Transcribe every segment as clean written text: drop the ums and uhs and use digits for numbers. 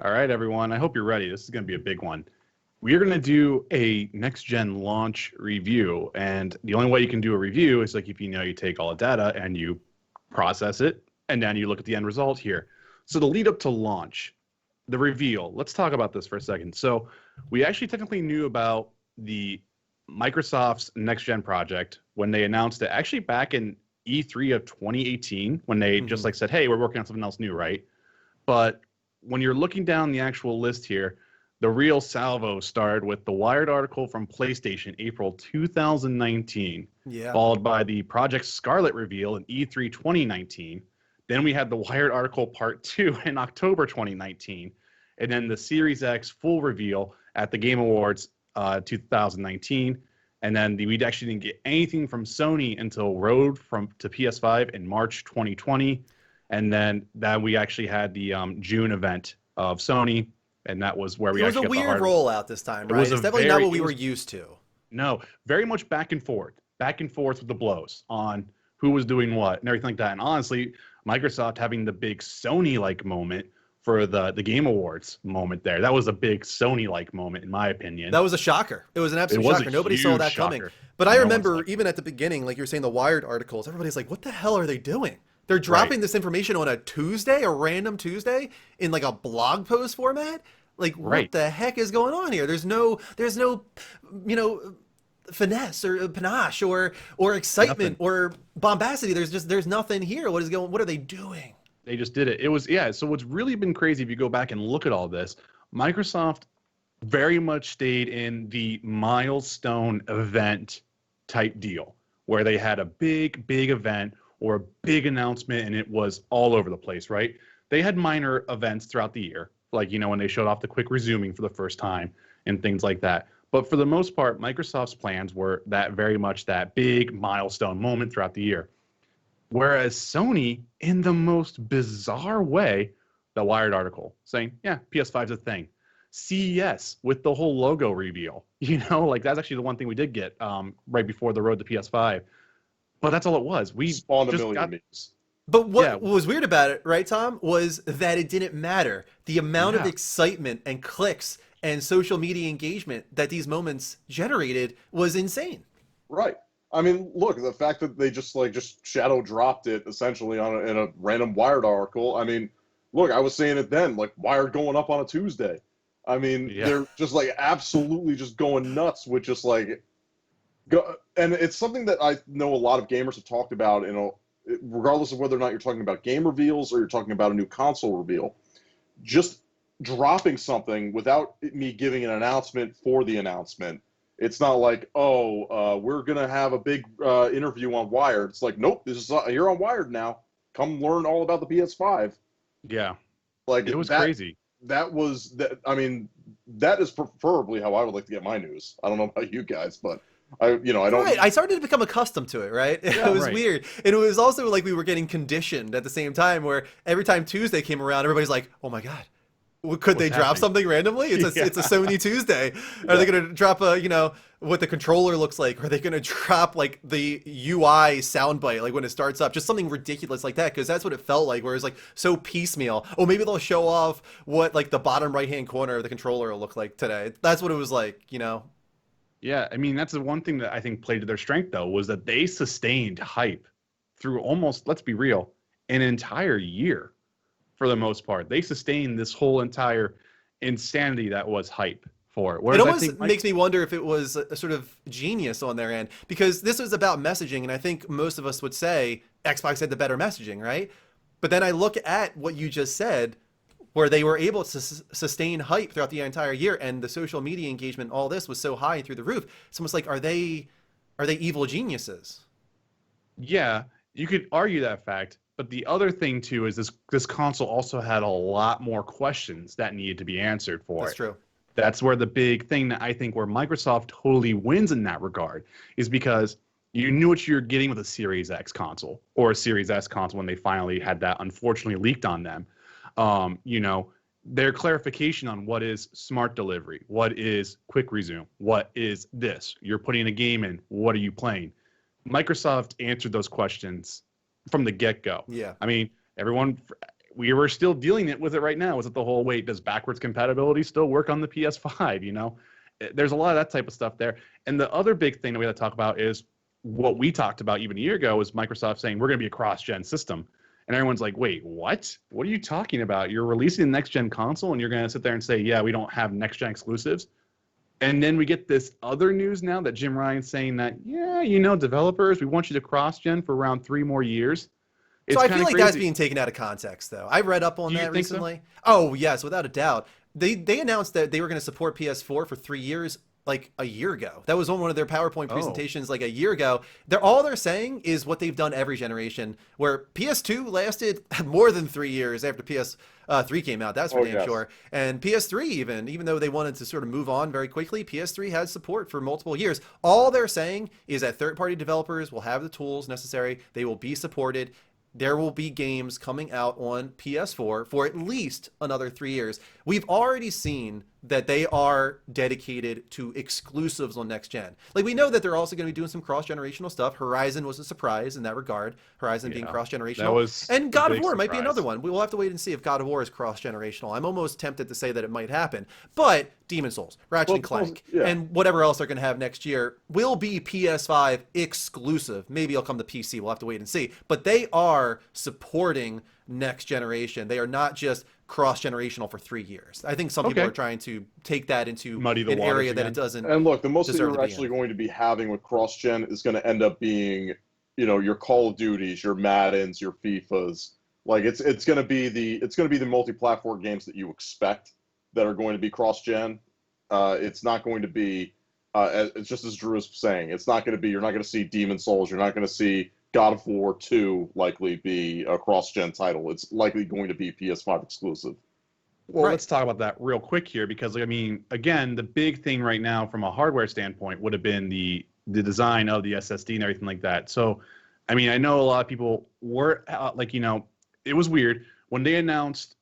All right, everyone. I hope you're ready. This is going to be a big one. We are going to do a next-gen launch review, and the only way you can do a review is like if you take all the data and you process it, and then you look at the end result here. So the lead up to launch, the reveal. Let's talk about this for a second. So we actually technically knew about the Microsoft's next-gen project when they announced it, actually back in E3 of 2018, when they just said, "Hey, we're working on something else new," right? But when you're looking down the actual list here, the real salvo started with the Wired article from PlayStation, April 2019, followed by the Project Scarlet reveal in E3 2019. Then we had the Wired article part 2 in October 2019, and then the Series X full reveal at the Game Awards 2019. And then we actually didn't get anything from Sony until Road to PS5 in March 2020. And then we actually had the June event of Sony, and that was where we actually got the hardware. It was a weird rollout this time, right? It's definitely not what we were used to. No, very much back and forth with the blows on who was doing what and everything like that. And honestly, Microsoft having the big Sony-like moment for the Game Awards moment there. That was a big Sony-like moment, in my opinion. That was a shocker. It was an absolute shocker. Nobody saw that coming. But I remember even at the beginning, like you're saying, the Wired articles, everybody's like, what the hell are they doing? They're dropping this information on a Tuesday, a random Tuesday, in like a blog post format. Like, what the heck is going on here? There's no, finesse or panache or excitement or bombacity. There's nothing here. What are they doing? They just did it. It was, so what's really been crazy, if you go back and look at all this, Microsoft very much stayed in the milestone event type deal, where they had a big event or a big announcement, and it was all over the place, right? They had minor events throughout the year, like, when they showed off the quick resuming for the first time and things like that. But for the most part, Microsoft's plans were that very much that big milestone moment throughout the year. Whereas Sony, in the most bizarre way, the Wired article saying, yeah, PS5's a thing. CES with the whole logo reveal, like that's actually the one thing we did get right before the road to PS5. But that's all it was. We spawned a million memes. But what was weird about it, right, Tom, was that it didn't matter. The amount of excitement and clicks and social media engagement that these moments generated was insane. Right. I mean, look, the fact that they just shadow dropped it essentially in a random Wired article. I mean, look, I was saying it then, like Wired going up on a Tuesday. I mean, they're just absolutely just going nuts with just and it's something that I know a lot of gamers have talked about, regardless of whether or not you're talking about game reveals or you're talking about a new console reveal. Just dropping something without me giving an announcement for the announcement. It's not like, we're going to have a big interview on Wired. It's like, nope, you're on Wired now. Come learn all about the PS5. Yeah. It was crazy. That is preferably how I would like to get my news. I don't know about you guys, but I don't. Right. I started to become accustomed to it, right? It was weird. And it was also like we were getting conditioned at the same time, where every time Tuesday came around, everybody's like, oh my God, could they drop something randomly? It's a Sony Tuesday. Are they going to drop what the controller looks like? Are they going to drop like the UI soundbite, like when it starts up, just something ridiculous like that? Because that's what it felt like, where it was like so piecemeal. Oh, maybe they'll show off what like the bottom right-hand corner of the controller will look like today. That's what it was like, Yeah, I mean, that's the one thing that I think played to their strength, though, was that they sustained hype through almost, let's be real, an entire year for the most part. They sustained this whole entire insanity that was hype for it. It almost makes me wonder if it was a sort of genius on their end, because this was about messaging, and I think most of us would say Xbox had the better messaging, right? But then I look at what you just said, where they were able to sustain hype throughout the entire year, and the social media engagement, all this was so high through the roof. It's almost like, are they evil geniuses? Yeah, you could argue that fact, but the other thing too is this console also had a lot more questions that needed to be answered for it. That's true. That's where the big thing that I think where Microsoft totally wins in that regard is because you knew what you were getting with a Series X console or a Series S console when they finally had that unfortunately leaked on them. Their clarification on what is smart delivery, what is quick resume, what is this, you're putting a game in, what are you playing? Microsoft answered those questions from the get-go. Yeah. I mean, everyone, we were still dealing with it right now. Is it the whole wait? Does backwards compatibility still work on the PS5? You know, there's a lot of that type of stuff there. And the other big thing that we have to talk about is what we talked about even a year ago was Microsoft saying we're going to be a cross-gen system. And everyone's like, wait, what? What are you talking about? You're releasing the next-gen console and you're going to sit there and say, yeah, we don't have next-gen exclusives. And then we get this other news now that Jim Ryan's saying that, yeah, you know, developers, we want you to cross-gen for around 3 more years. So I feel like that's being taken out of context, though. I read up on that recently. So? Oh, yes, without a doubt. They announced that they were going to support PS4 for 3 years like a year ago. That was on one of their PowerPoint presentations like a year ago. All they're saying is what they've done every generation, where PS2 lasted more than 3 years after PS3 came out. That's for damn sure. And PS3 even though they wanted to sort of move on very quickly, PS3 had support for multiple years. All they're saying is that third-party developers will have the tools necessary. They will be supported. There will be games coming out on PS4 for at least another 3 years. We've already seen that they are dedicated to exclusives on next gen. Like, we know that they're also going to be doing some cross-generational stuff. Horizon was a surprise in that regard. Horizon being cross-generational. And God of War might be another one. We will have to wait and see if God of War is cross-generational. I'm almost tempted to say that it might happen. But Demon's Souls, Ratchet and Clank, and whatever else they're going to have next year will be PS5 exclusive. Maybe it'll come to PC. We'll have to wait and see. But they are supporting next generation. They are not just cross-generational for 3 years. I think some people are trying to take that into an area that it doesn't. And look, the most that you're actually going to be having with cross-gen is going to end up being, you know, your Call of Duties, your Maddens, your FIFAs. Like, it's going to be the multi-platform games that you expect that are going to be cross-gen. It's not going to be it's just as Drew was saying. It's not going to be. You're not going to see Demon's Souls. You're not going to see God of War 2 likely be a cross-gen title. It's likely going to be PS5 exclusive. Well, let's talk about that real quick here, because, I mean, again, the big thing right now from a hardware standpoint would have been the design of the SSD and everything like that. So, I mean, I know a lot of people were like, you know, it was weird when they announced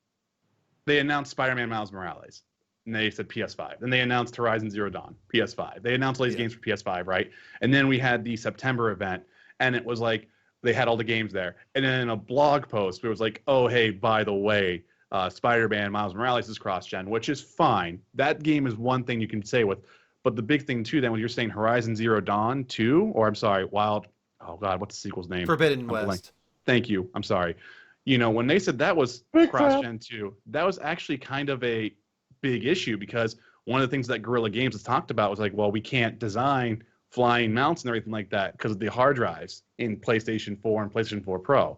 Spider-Man Miles Morales. And they said PS5. Then they announced Horizon Zero Dawn, PS5. They announced all these games for PS5, right? And then we had the September event, and it was like they had all the games there. And then in a blog post, it was like, oh, hey, by the way, Spider-Man Miles Morales is cross-gen, which is fine. That game is one thing you can say with. But the big thing, too, then, when you're saying Horizon Zero Dawn 2, or I'm sorry, oh, God, what's the sequel's name? Forbidden West. Thank you. I'm sorry. You know, when they said that was cross-gen 2, that was actually kind of a big issue, because one of the things that Guerrilla Games has talked about was like, well, we can't design flying mounts and everything like that because of the hard drives in PlayStation 4 and PlayStation 4 Pro.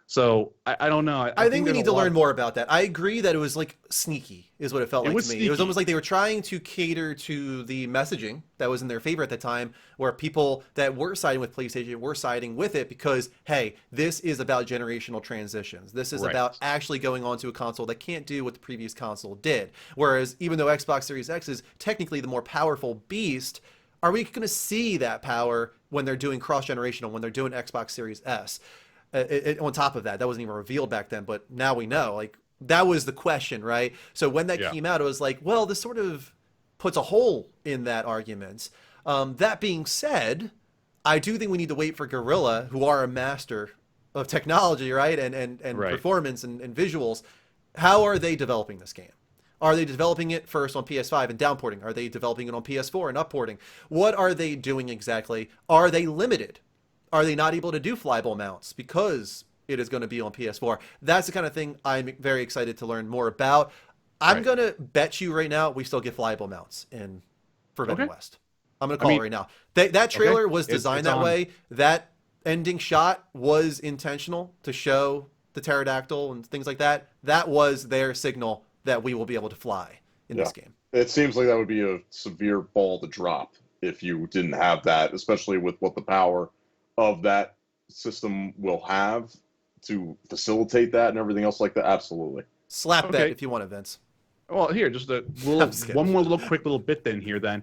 So I don't know. I think we need to learn more about that. I agree that it was like sneaky is what it felt like to me. It was almost like they were trying to cater to the messaging that was in their favor at the time, where people that were siding with PlayStation were siding with it because, hey, this is about generational transitions. This is about actually going onto a console that can't do what the previous console did. Whereas even though Xbox Series X is technically the more powerful beast, are we going to see that power when they're doing cross-generational, when they're doing Xbox Series S? On top of that wasn't even revealed back then, but now we know. Like, that was the question, right? So when that came out, it was like, well, this sort of puts a hole in that argument. That being said, I do think we need to wait for Guerrilla, who are a master of technology, right? And performance and visuals. How are they developing this game? Are they developing it first on PS5 and downporting? Are they developing it on PS4 and upporting? What are they doing exactly? Are they limited? Are they not able to do flyable mounts because it is going to be on PS4? That's the kind of thing I'm very excited to learn more about. I'm going to bet you right now we still get flyable mounts in Forbidden West. I'm going to call it right now. That trailer was designed that way. That ending shot was intentional to show the pterodactyl and things like that. That was their signal that we will be able to fly in this game. It seems like that would be a severe ball to drop if you didn't have that, especially with what the power of that system will have to facilitate that and everything else like that. Absolutely. Slap bet if you want it, Vince. Well, here, just one more quick little bit then here then.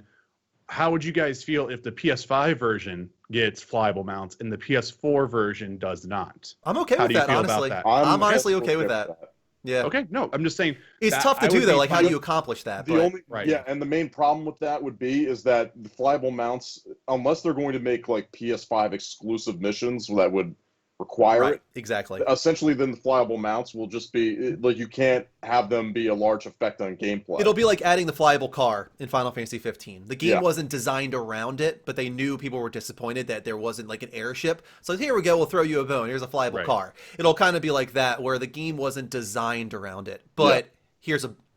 How would you guys feel if the PS5 version gets flyable mounts and the PS4 version does not? I'm okay with that, honestly. I'm honestly okay with that. Yeah. Okay. No, I'm just saying it's tough to do though. Like, how do you accomplish that? And the main problem with that would be is that the flyable mounts, unless they're going to make like PS5 exclusive missions that would require it. Exactly. Essentially, then the flyable mounts will just be like you can't have them be a large effect on gameplay. It'll be like adding the flyable car in Final Fantasy 15. The game wasn't designed around it, but they knew people were disappointed that there wasn't like an airship. So here we go, we'll throw you a bone. Here's a flyable car. It'll kind of be like that, where the game wasn't designed around it, but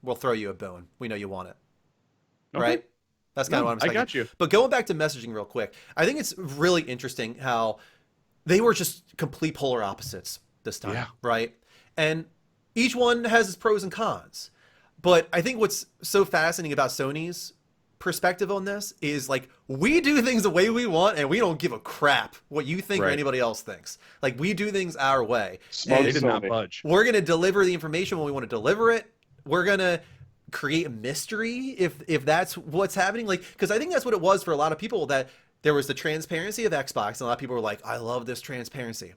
we'll throw you a bone. We know you want it, right? That's kind of what I'm saying. I got you. But going back to messaging real quick, I think it's really interesting how they were just complete polar opposites this time, right? And each one has its pros and cons. But I think what's so fascinating about Sony's perspective on this is like, we do things the way we want and we don't give a crap what you think or anybody else thinks. Like, we do things our way. They did not budge. We're going to deliver the information when we want to deliver it. We're going to create a mystery if that's what's happening. Like, because I think that's what it was for a lot of people, that there was the transparency of Xbox, and a lot of people were like, I love this transparency.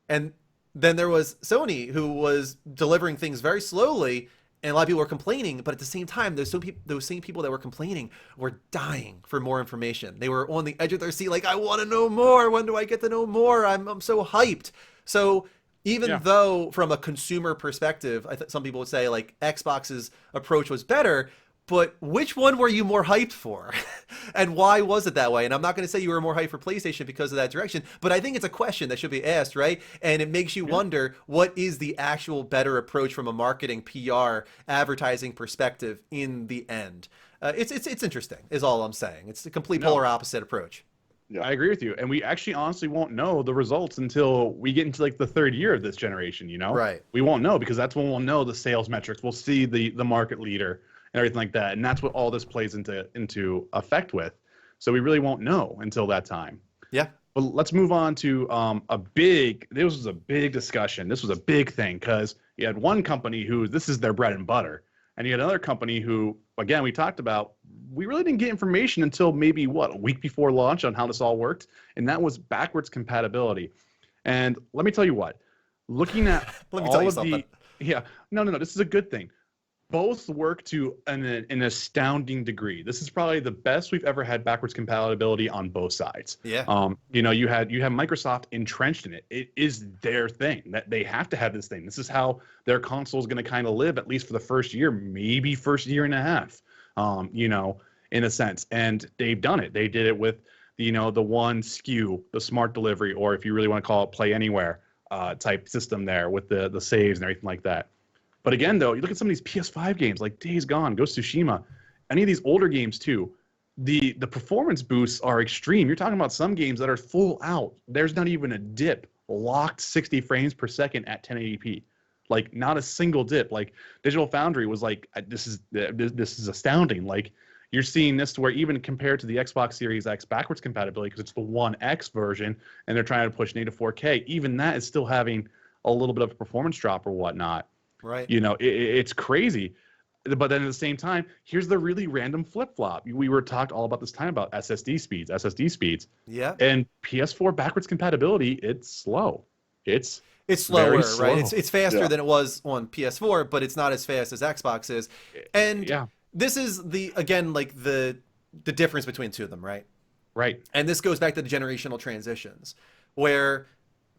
And then there was Sony, who was delivering things very slowly, and a lot of people were complaining, but at the same time, those same people that were complaining were dying for more information. They were on the edge of their seat, like, I want to know more. When do I get to know more? I'm so hyped. So even though from a consumer perspective, some people would say like Xbox's approach was better, but which one were you more hyped for? And why was it that way? And I'm not going to say you were more hyped for PlayStation because of that direction, but I think it's a question that should be asked, right? And it makes you wonder, what is the actual better approach from a marketing, PR, advertising perspective in the end? It's interesting, is all I'm saying. It's a complete polar opposite approach. Yeah, I agree with you. And we actually honestly won't know the results until we get into like the third year of this generation, you know? Right. We won't know, because that's when we'll know the sales metrics. We'll see the market leader and everything like that. And that's what all this plays into effect with. So we really won't know until that time. Yeah. But let's move on to this was a big discussion. This was a big thing, because you had one company who this is their bread and butter. And you had another company who, again, we talked about, we really didn't get information until maybe, a week before launch on how this all worked. And that was backwards compatibility. And let me tell you what, looking at let me tell you something. No, this is a good thing. Both work to an astounding degree. This is probably the best we've ever had backwards compatibility on both sides. Yeah. You have Microsoft entrenched in it. It is their thing, that they have to have this thing. This is how their console is going to kind of live, at least for the first year, maybe first year and a half. In a sense, and they've done it. They did it with the one SKU, the smart delivery, or if you really want to call it play anywhere type system there with the saves and everything like that. But again, though, you look at some of these PS5 games like Days Gone, Ghost of Tsushima, any of these older games too, the performance boosts are extreme. You're talking about some games that are full out. There's not even a dip, locked 60 frames per second at 1080p. Like, not a single dip. Like, Digital Foundry was like, this is astounding. Like, you're seeing this to where even compared to the Xbox Series X backwards compatibility, because it's the One X version, and they're trying to push native 4K, even that is still having a little bit of a performance drop or whatnot. Right. It's crazy. But then at the same time, here's the really random flip-flop. We were talked all about this time about SSD speeds. Yeah. And PS4 backwards compatibility, it's slow. It's slower, slow. right? It's faster than it was on PS4, but it's not as fast as Xbox is. And this is the difference between the two of them, right? Right. And this goes back to the generational transitions, where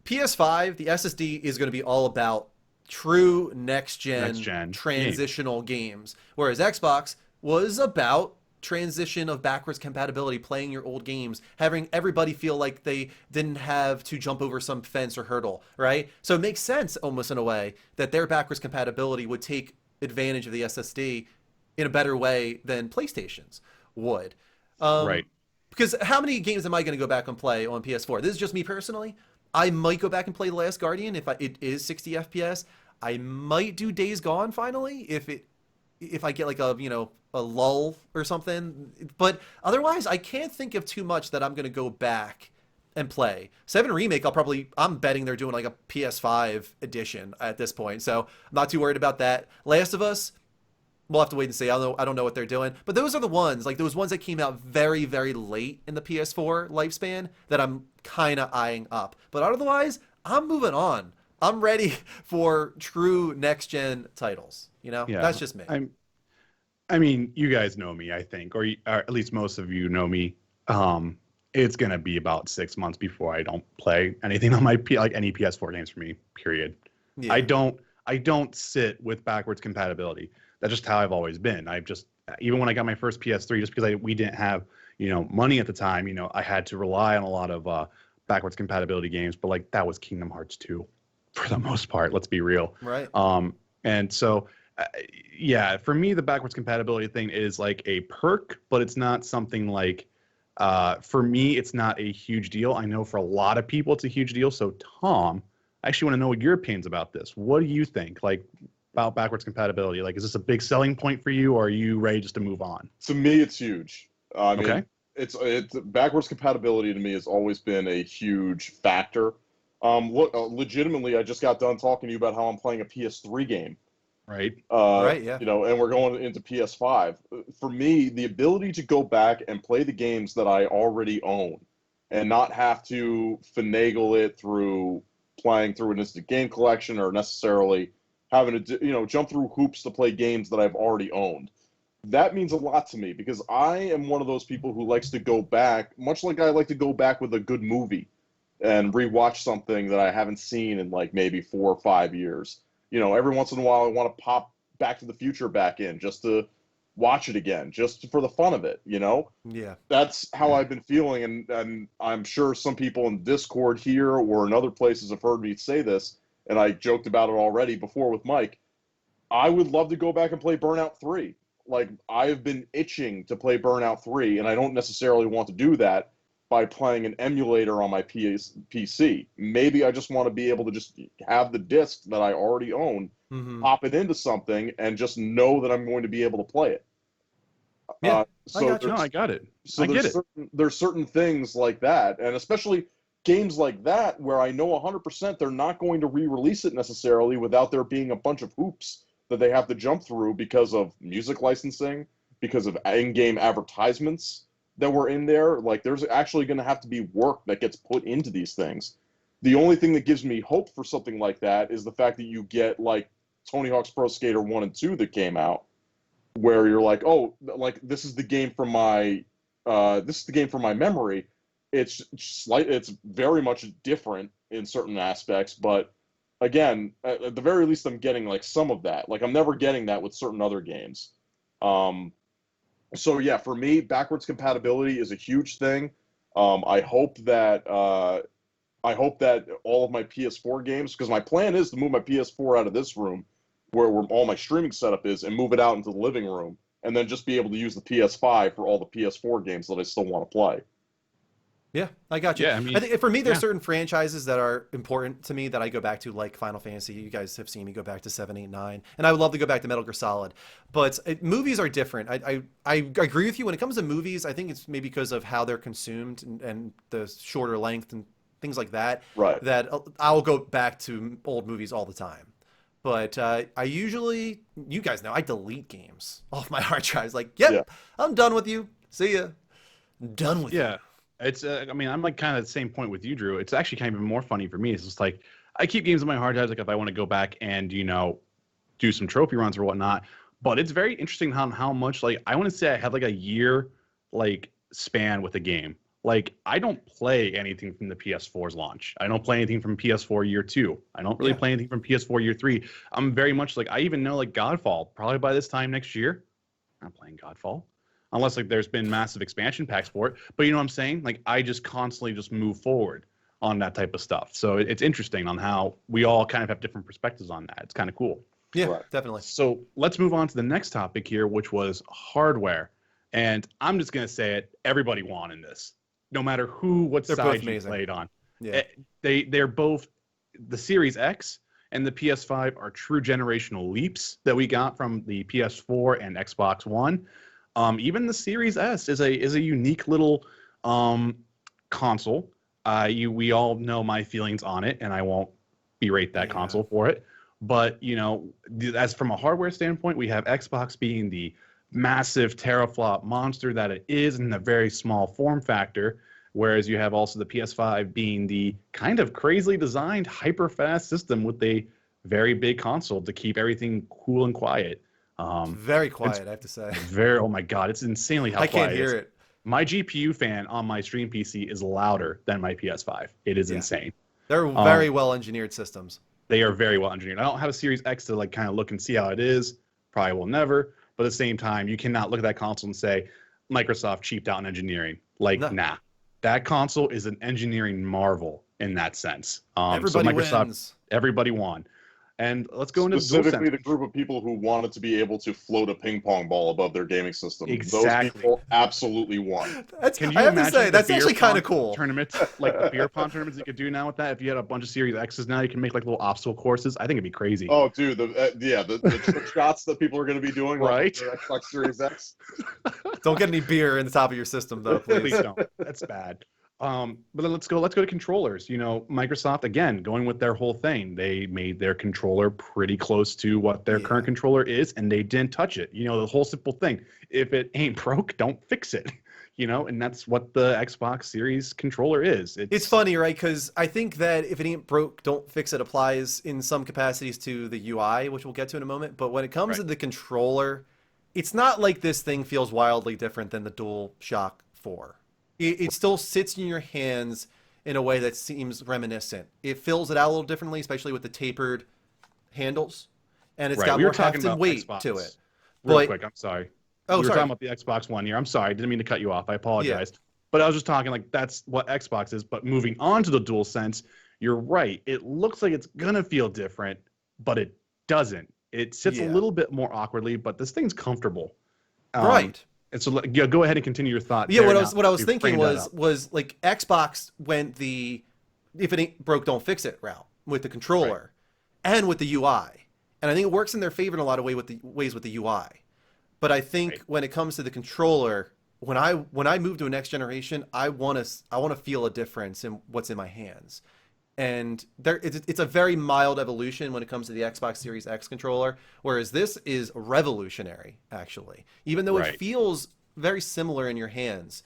PS5, the SSD is going to be all about true next-gen transitional games, whereas Xbox was about transition of backwards compatibility, playing your old games, having everybody feel like they didn't have to jump over some fence or hurdle, right? So it makes sense almost in a way that their backwards compatibility would take advantage of the SSD in a better way than PlayStation's would. Right. Because how many games am I going to go back and play on PS4? This is just me personally. I might go back and play The Last Guardian if it is 60 FPS. I might do Days Gone finally if I get like a lull or something. But otherwise, I can't think of too much that I'm going to go back and play. 7 Remake, I'm betting they're doing like a PS5 edition at this point. So I'm not too worried about that. Last of Us, we'll have to wait and see. I don't know what they're doing. But those are the ones, like those ones that came out very, very late in the PS4 lifespan that I'm kind of eyeing up. But otherwise, I'm moving on. I'm ready for true next-gen titles. That's just me. I mean, you guys know me, I think, or at least most of you know me. it's gonna be about 6 months before I don't play anything on my any PS4 games for me. Period. Yeah. I don't sit with backwards compatibility. That's just how I've always been. I've just even when I got my first PS3, just because we didn't have money at the time, I had to rely on a lot of backwards compatibility games. But like that was Kingdom Hearts 2 for the most part. Let's be real. Right. And so. Yeah, for me, the backwards compatibility thing is like a perk, but it's not something like, for me, it's not a huge deal. I know for a lot of people, it's a huge deal. So, Tom, I actually want to know what your opinions about this. What do you think, like, about backwards compatibility? Like, is this a big selling point for you, or are you ready just to move on? To me, it's huge. I mean, okay. It's backwards compatibility to me has always been a huge factor. Look, legitimately, I just got done talking to you about how I'm playing a PS3 game. Right. Right. Yeah. And we're going into PS5. For me, the ability to go back and play the games that I already own, and not have to finagle it through playing through an instant game collection or necessarily having to jump through hoops to play games that I've already owned. That means a lot to me because I am one of those people who likes to go back, much like I like to go back with a good movie and rewatch something that I haven't seen in like maybe 4 or 5 years. Every once in a while I want to pop Back to the Future back in just to watch it again, just for the fun of it, Yeah. That's how I've been feeling, and I'm sure some people in Discord here or in other places have heard me say this, and I joked about it already before with Mike. I would love to go back and play Burnout 3. Like, I've been itching to play Burnout 3, and I don't necessarily want to do that by playing an emulator on my PC. Maybe I just want to be able to just have the disc that I already own, pop it into something, and just know that I'm going to be able to play it. Yeah, I got it. So I get it. There's certain things like that, and especially games like that where I know 100% they're not going to re-release it necessarily without there being a bunch of hoops that they have to jump through because of music licensing, because of in-game advertisements that were in there. Like, there's actually going to have to be work that gets put into these things. The only thing that gives me hope for something like that is the fact that you get like Tony Hawk's Pro Skater 1 and 2 that came out, where you're like, oh, like this is the game from my memory. It's very much different in certain aspects, but again, at the very least, I'm getting like some of that. Like, I'm never getting that with certain other games. So yeah, for me, backwards compatibility is a huge thing. I hope that all of my PS4 games, because my plan is to move my PS4 out of this room where all my streaming setup is and move it out into the living room, and then just be able to use the PS5 for all the PS4 games that I still want to play. Yeah, I got you. Yeah, I mean, think for me, there's certain franchises that are important to me that I go back to, like Final Fantasy. You guys have seen me go back to 7, 8, 9, and I would love to go back to Metal Gear Solid. But movies are different. I agree with you when it comes to movies. I think it's maybe because of how they're consumed and the shorter length and things like that. Right. That I'll go back to old movies all the time. But I usually, you guys know, I delete games off my hard drives. Like, yep, I'm done with you. See ya. I'm done with you. Yeah. It's, I mean, I'm like kind of the same point with you, Drew. It's actually kind of more funny for me. It's just like, I keep games on my hard drives, like if I want to go back and, do some trophy runs or whatnot. But it's very interesting how much, like, I want to say I had like a year, like, span with a game. Like, I don't play anything from the PS4's launch. I don't play anything from PS4 year 2. I don't really play anything from PS4 year 3. I'm very much like, I even know, like, Godfall, probably by this time next year, I'm not playing Godfall. Unless like there's been massive expansion packs for it. But you know what I'm saying? Like, I just constantly just move forward on that type of stuff. So it's interesting on how we all kind of have different perspectives on that. It's kind of cool. Yeah, definitely. So let's move on to the next topic here, which was hardware. And I'm just going to say it. Everybody won in this, no matter what side you played on. Yeah. They're both, the Series X and the PS5 are true generational leaps that we got from the PS4 and Xbox One. Even the Series S is a unique little console. We all know my feelings on it, and I won't berate that console for it. But as from a hardware standpoint, we have Xbox being the massive teraflop monster that it is in a very small form factor, whereas you have also the PS5 being the kind of crazily designed hyper fast system with a very big console to keep everything cool and quiet. Very quiet, I have to say. Oh my god, it's insanely how quiet I can't hear it. My GPU fan on my stream PC is louder than my PS5. It is insane. They're very well engineered systems. They are very well engineered. I don't have a Series X to like kind of look and see how it is. Probably will never. But at the same time, you cannot look at that console and say Microsoft cheaped out in engineering. Like, nah. That console is an engineering marvel in that sense. Everybody wins. Everybody won. And let's go into specifically the group of people who wanted to be able to float a ping pong ball above their gaming system. Exactly. Those people absolutely won. Can you imagine that's actually kind of cool. Tournaments, like the beer pong tournaments you could do now with that. If you had a bunch of Series X's now, you can make like little obstacle courses. I think it'd be crazy. Oh, dude, the trick shots that people are going to be doing, right? Like Xbox Series X. Don't get any beer in the top of your system, though, please. Please don't. That's bad. But then let's go to controllers. You know, Microsoft, again, going with their whole thing. They made their controller pretty close to what their current controller is, and they didn't touch it. You know, the whole simple thing. If it ain't broke, don't fix it. You know, and that's what the Xbox Series controller is. It's funny, right? Because I think that if it ain't broke, don't fix it applies in some capacities to the UI, which we'll get to in a moment. But when it comes to the controller, it's not like this thing feels wildly different than the DualShock 4. It still sits in your hands in a way that seems reminiscent. It fills it out a little differently, especially with the tapered handles, and it's got more heft and weight to it. Real quick, I'm sorry. We were talking about the Xbox One here. I'm sorry, didn't mean to cut you off. I apologize. Yeah. But I was just talking like that's what Xbox is. But moving on to the DualSense, you're right. It looks like it's gonna feel different, but it doesn't. It sits a little bit more awkwardly, but this thing's comfortable. Right. And so go ahead and continue your thought. Yeah, what I was thinking was like Xbox went the if it ain't broke, don't fix it route with the controller and with the UI. And I think it works in their favor in a lot of ways with the UI. But I think when it comes to the controller, when I move to a next generation, I want to feel a difference in what's in my hands. And it's a very mild evolution when it comes to the Xbox Series X controller, whereas this is revolutionary, actually. Even though it feels very similar in your hands,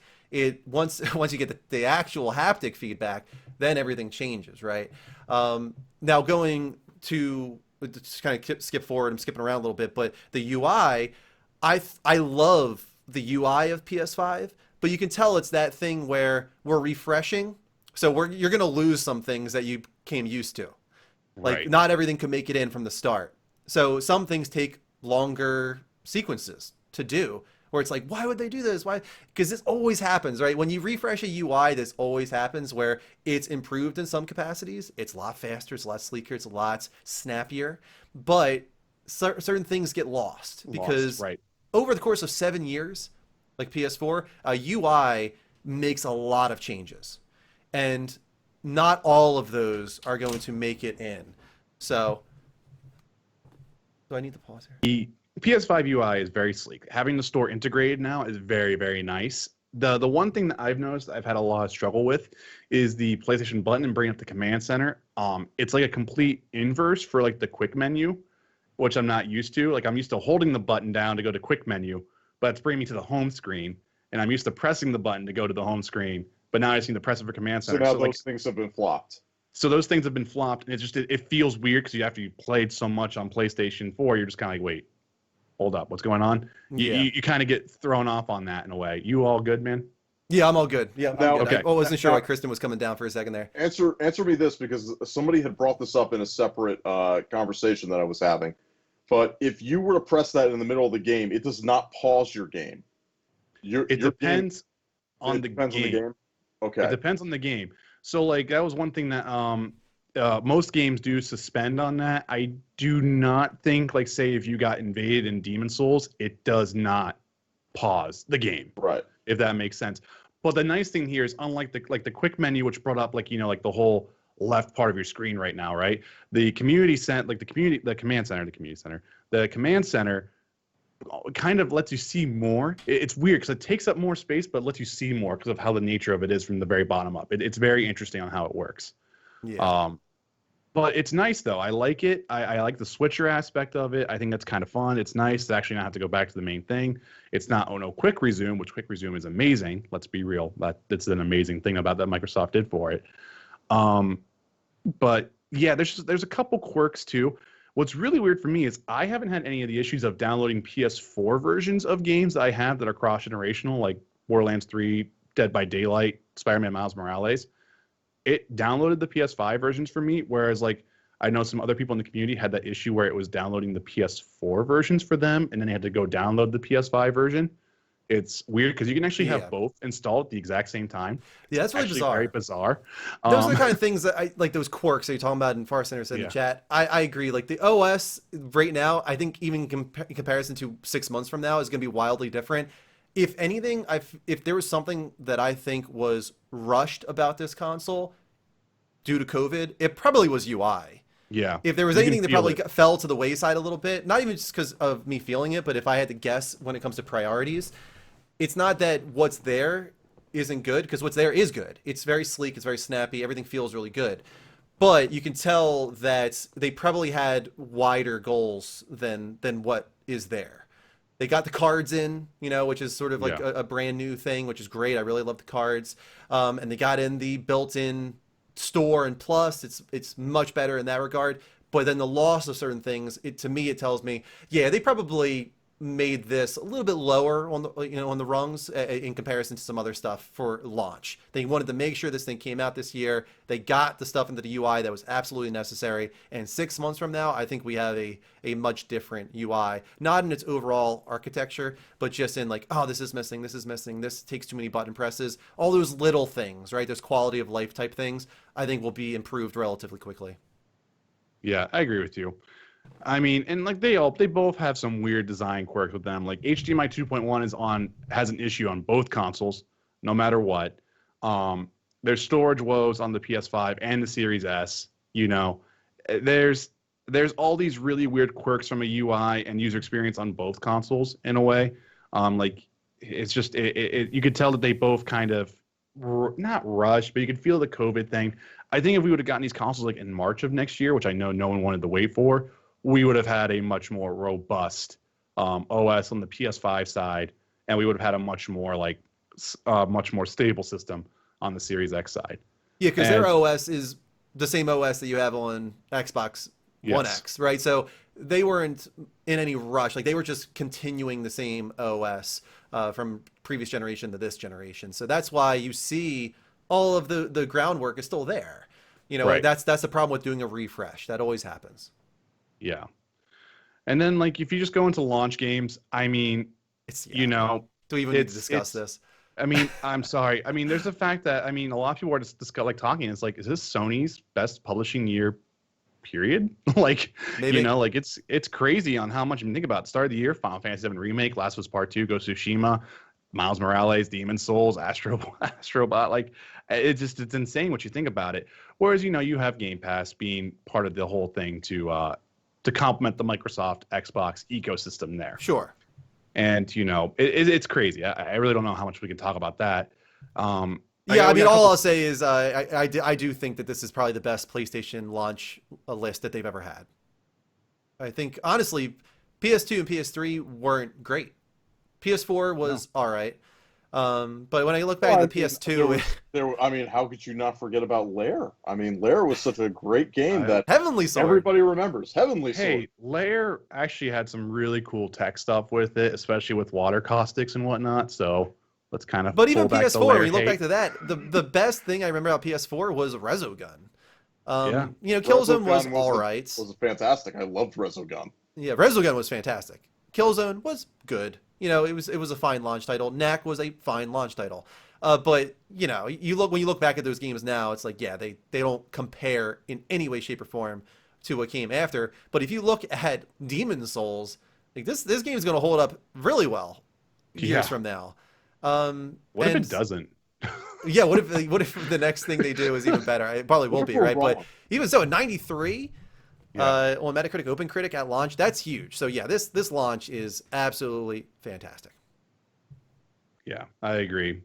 once you get the actual haptic feedback, then everything changes, right? Now going to just kind of skip forward, I'm skipping around a little bit, but the UI, I love the UI of PS5, but you can tell it's that thing where we're refreshing. So you're going to lose some things that you came used to. Like not everything can make it in from the start. So some things take longer sequences to do, where it's like, why would they do this? Why? Because this always happens, right? When you refresh a UI, this always happens where it's improved in some capacities. It's a lot faster, it's a lot sleeker, it's a lot snappier. But certain things get lost because over the course of 7 years, like PS4, a UI makes a lot of changes. And not all of those are going to make it in. So, do I need to pause here? The PS5 UI is very sleek. Having the store integrated now is very, very nice. The one thing that I've noticed I've had a lot of struggle with is the PlayStation button and bringing up the command center. It's like a complete inverse for like the quick menu, which I'm not used to. Like I'm used to holding the button down to go to quick menu, but it's bringing me to the home screen. And I'm used to pressing the button to go to the home screen. But now I just need to press it for command center. So now those things have been flopped. So those things have been flopped, and it feels weird because after you played so much on PlayStation 4, you're just kind of like, wait, hold up, what's going on? You kind of get thrown off on that in a way. You all good, man? Yeah, I'm all good. Yeah, now, good. Okay. I wasn't sure why Kristen was coming down for a second there. Answer me this, because somebody had brought this up in a separate conversation that I was having. But if you were to press that in the middle of the game, it does not pause your game. It depends on the game. Okay. It depends on the game. So, like, that was one thing that most games do suspend on that. I do not think, like, say, if you got invaded in Demon Souls, it does not pause the game. Right. If that makes sense. But the nice thing here is, unlike the quick menu, which brought up, like, like the whole left part of your screen right now, right? The command center kind of lets you see more. It's weird because it takes up more space, but lets you see more because of how the nature of it is from the very bottom up. It's very interesting on how it works. Yeah. But it's nice though. I like it. I like the switcher aspect of it. I think that's kind of fun. It's nice to actually not have to go back to the main thing. It's not quick resume, which quick resume is amazing. Let's be real. That's an amazing thing about that Microsoft did for it. But yeah, there's a couple quirks too. What's really weird for me is I haven't had any of the issues of downloading PS4 versions of games that I have that are cross-generational, like Borderlands 3, Dead by Daylight, Spider-Man Miles Morales, it downloaded the PS5 versions for me, whereas like I know some other people in the community had that issue where it was downloading the PS4 versions for them, and then they had to go download the PS5 version. It's weird because you can actually have both installed at the exact same time. Yeah, that's really actually bizarre. Very bizarre. Those are the kind of things that I like. Those quirks that you're talking about in Far Center said in the chat. I agree. Like the OS right now, I think even in comparison to 6 months from now is going to be wildly different. If anything, if there was something that I think was rushed about this console due to COVID, it probably was UI. Yeah. If there was anything that probably fell to the wayside a little bit, not even just because of me feeling it, but if I had to guess when it comes to priorities, it's not that what's there isn't good, because what's there is good. It's very sleek, it's very snappy, everything feels really good. But you can tell that they probably had wider goals than what is there. They got the cards in, you know, which is sort of like a brand new thing, which is great. I really love the cards. And they got in the built-in store and plus. It's much better in that regard. But then the loss of certain things, to me, it tells me, yeah, they probably made this a little bit lower on the on the rungs in comparison to some other stuff for launch. They wanted to make sure this thing came out this year. They got the stuff into the UI that was absolutely necessary. And 6 months from now, I think we have a much different UI, not in its overall architecture, but just in like, oh, this is missing, this takes too many button presses. All those little things, right? Those quality of life type things, I think will be improved relatively quickly. Yeah, I agree with you. I mean, and like they both have some weird design quirks with them. Like HDMI 2.1 has an issue on both consoles, no matter what. There's storage woes on the PS5 and the Series S. You know, there's all these really weird quirks from a UI and user experience on both consoles in a way. Like it's just you could tell that they both kind of not rushed, but you could feel the COVID thing. I think if we would have gotten these consoles like in March of next year, which I know no one wanted to wait for, we would have had a much more robust OS on the PS5 side, and we would have had a much more stable system on the Series X side. Yeah, because their OS is the same OS that you have on Xbox One X, right? So they weren't in any rush. Like they were just continuing the same OS from previous generation to this generation. So that's why you see all of the groundwork is still there. You know, right. That's the problem with doing a refresh. That always happens. Yeah. And then like if you just go into launch games, I mean, you know, do we even need to discuss this? I mean, I'm sorry. I mean, there's the fact that a lot of people are just like talking. It's like, is this Sony's best publishing year? Period. Like, maybe. You know, like it's crazy on how much you think about. Start of the year, Final Fantasy VII Remake, Last of Us Part 2, Ghost of Tsushima, Miles Morales, Demon's Souls, Astrobot. Like, it's insane what you think about it. Whereas, you know, you have Game Pass being part of the whole thing to complement the Microsoft Xbox ecosystem there. Sure. And, you know, it's crazy. I really don't know how much we can talk about that. Yeah, I mean, all I'll say is I do think that this is probably the best PlayStation launch list that they've ever had. I think, honestly, PS2 and PS3 weren't great. PS4 was all right. But when I look back at the PS2... I mean, how could you not forget about Lair? I mean, Lair was such a great game that Heavenly Sword. Everybody remembers. Heavenly Sword. Hey, Lair actually had some really cool tech stuff with it, especially with water caustics and whatnot, so... Let's kind of. But even PS4, when you look back to that, the best thing I remember about PS4 was Resogun. You know, Killzone was all right. Was fantastic. I loved Resogun. Yeah, Resogun was fantastic. Killzone was good. You know, it was a fine launch title. Knack was a fine launch title. But you know, when you look back at those games now, it's like, yeah, they don't compare in any way, shape, or form to what came after. But if you look at Demon's Souls, like this game is going to hold up really well years from now. What if it doesn't? Yeah, what if the next thing they do is even better? It probably won't be, right? Wrong? But even so, 93 on Metacritic Open Critic at launch, that's huge. So yeah, this launch is absolutely fantastic. Yeah, I agree.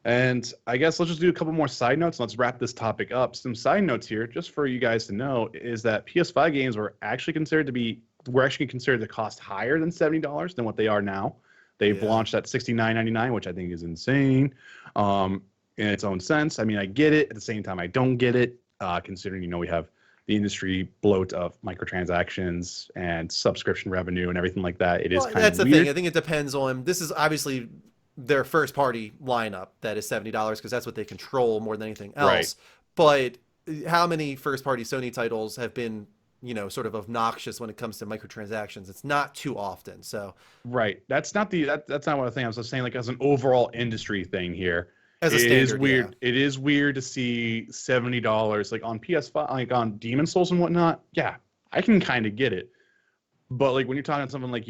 And I guess let's just do a couple more side notes. Let's wrap this topic up. Some side notes here, just for you guys to know, is that PS5 games were actually considered to cost higher than $70 than what they are now. They've launched at $69.99, which I think is insane in its own sense. I mean, I get it. At the same time, I don't get it, considering, you know, we have the industry bloat of microtransactions and subscription revenue and everything like that. It is kind of weird. That's the thing. I think it depends on, this is obviously their first party lineup that is $70 because that's what they control more than anything else. Right. But how many first party Sony titles have been, sort of obnoxious when it comes to microtransactions? It's not too often. So Right. That's not that's not what I think. I was just saying, like, as an overall industry thing here. as a It standard, is weird. yeah. It is weird to see $70 like on PS5, like on Demon Souls and whatnot. Yeah, I can kind of get it. But like when you're talking something like,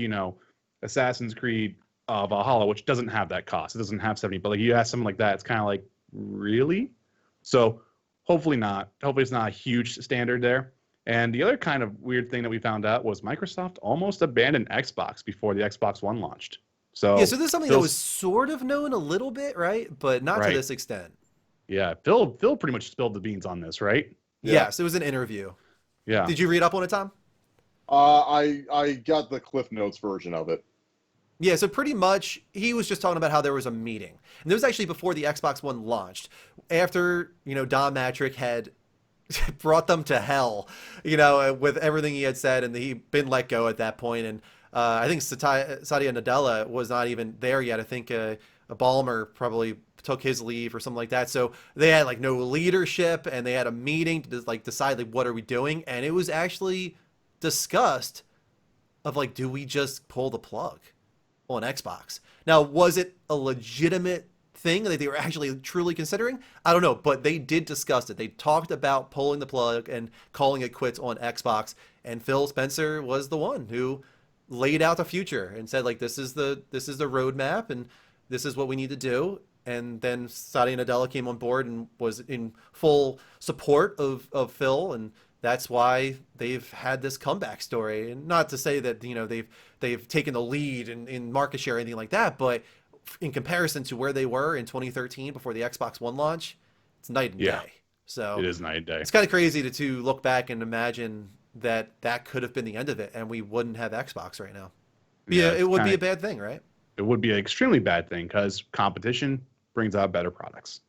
Assassin's Creed Valhalla, which doesn't have that cost. It doesn't have 70, but like you ask something like that, it's kind of like, really? So hopefully not. Hopefully it's not a huge standard there. And the other kind of weird thing that we found out was Microsoft almost abandoned Xbox before the Xbox One launched. So Yeah, so this is something that was sort of known a little bit, right? But not to this extent. Yeah, Phil pretty much spilled the beans on this, right? Yeah. Yes, it was an interview. Yeah. Did you read up on it, Tom? I got the Cliff Notes version of it. Yeah, so pretty much he was just talking about how there was a meeting. And this was actually before the Xbox One launched. After, Don Matrick had brought them to hell, with everything he had said, and he'd been let go at that point. And I think Satya Nadella was not even there yet. I think a Ballmer probably took his leave or something like that. So they had like no leadership, and they had a meeting to like decide like what are we doing. And it was actually discussed of like, do we just pull the plug on Xbox? Now, was it a legitimate thing that they were actually truly considering? I don't know, but they did discuss it. They talked about pulling the plug and calling it quits on Xbox, and Phil Spencer was the one who laid out the future and said like, this is the roadmap and this is what we need to do. And then Satya Nadella came on board and was in full support of Phil, and that's why they've had this comeback story. And not to say that they've taken the lead in market share or anything like that, but in comparison to where they were in 2013 before the Xbox One launch, it's night and day. So it is night and day. It's kind of crazy to look back and imagine that could have been the end of it, and we wouldn't have Xbox right now. Yeah, it would be a bad thing, right? It would be an extremely bad thing because competition brings out better products.